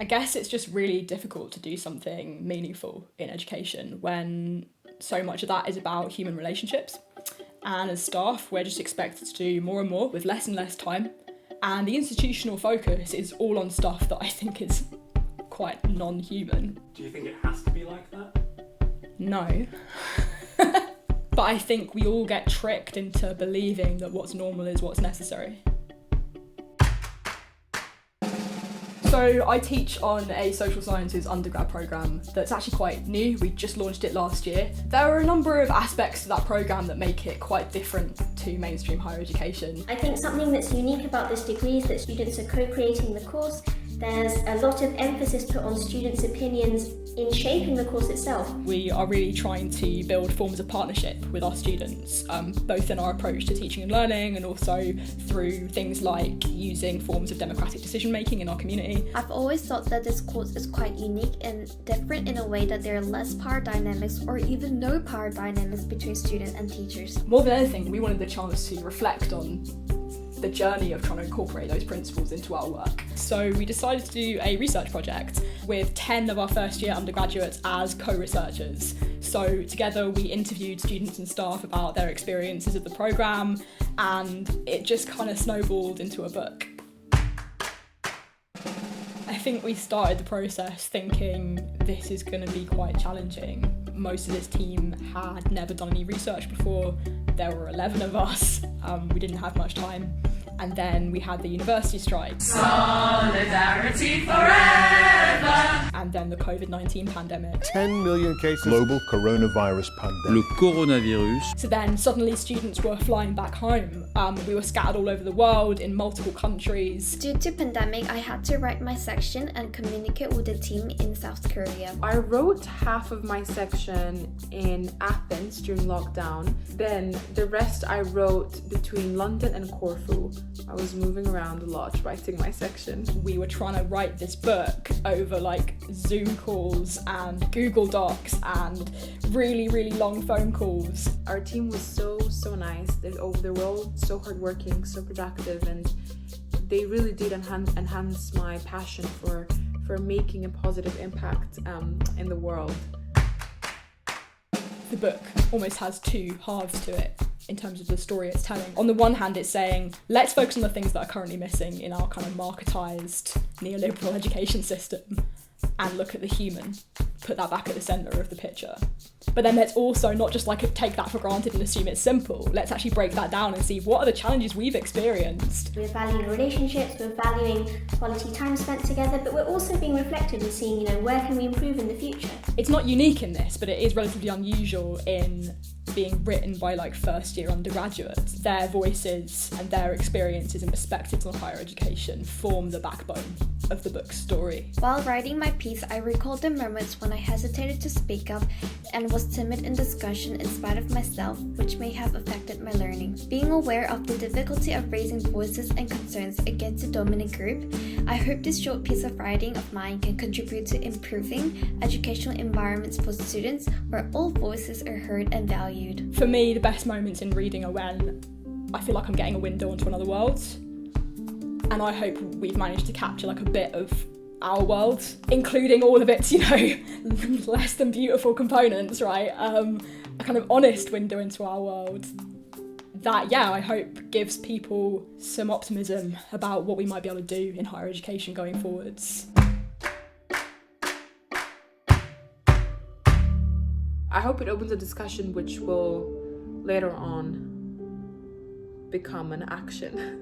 I guess it's just really difficult to do something meaningful in education when so much of that is about human relationships. And as staff, we're just expected to do more and more with less and less time. And the institutional focus is all on stuff that I think is quite non-human. Do you think it has to be like that? No. But I think we all get tricked into believing that what's normal is what's necessary. So I teach on a social sciences undergrad programme that's actually quite new. We just launched it last year. There are a number of aspects to that programme that make it quite different to mainstream higher education. I think something that's unique about this degree is that students are co-creating the course. There's a lot of emphasis put on students' opinions in shaping the course itself. We are really trying to build forms of partnership with our students, both in our approach to teaching and learning and also through things like using forms of democratic decision making in our community. I've always thought that this course is quite unique and different in a way that there are less power dynamics or even no power dynamics between students and teachers. More than anything, we wanted the chance to reflect on the journey of trying to incorporate those principles into our work. So we decided to do a research project with 10 of our first year undergraduates as co-researchers. So together we interviewed students and staff about their experiences of the programme, and it just kind of snowballed into a book. I think we started the process thinking this is going to be quite challenging. Most of this team had never done any research before. There were 11 of us. We didn't have much time. And then we had the university strike. Solidarity forever! And then the COVID-19 pandemic. 10 million cases. Global coronavirus pandemic. Le coronavirus. So then suddenly students were flying back home. We were scattered all over the world in multiple countries. Due to pandemic, I had to write my section and communicate with the team in South Korea. I wrote half of my section in Athens during lockdown. Then the rest I wrote between London and Corfu. I was moving around a lot writing my section. We were trying to write this book over like Zoom calls and Google Docs and really, really long phone calls. Our team was so nice. They were all so hardworking, so productive, and they really did enhance my passion for making a positive impact in the world. The book almost has two halves to it in terms of the story it's telling. On the one hand, it's saying, let's focus on the things that are currently missing in our kind of marketised neoliberal education system and look at the human, put that back at the centre of the picture. But then let's also not just like take that for granted and assume it's simple. Let's actually break that down and see what are the challenges we've experienced. We're valuing relationships, we're valuing quality time spent together, but we're also being reflective and seeing, where can we improve in the future? It's not unique in this, but it is relatively unusual in being written by like first year undergraduates. Their voices and their experiences and perspectives on higher education form the backbone of the book's story. While writing my piece, I recalled the moments when I hesitated to speak up and was timid in discussion in spite of myself, which may have affected my learning. Being aware of the difficulty of raising voices and concerns against a dominant group, I hope this short piece of writing of mine can contribute to improving educational environments for students where all voices are heard and valued. For me, the best moments in reading are when I feel like I'm getting a window onto another world. And I hope we've managed to capture like a bit of our world, including all of its, less than beautiful components, right? A kind of honest window into our world that, I hope gives people some optimism about what we might be able to do in higher education going forwards. I hope it opens a discussion which will later on become an action.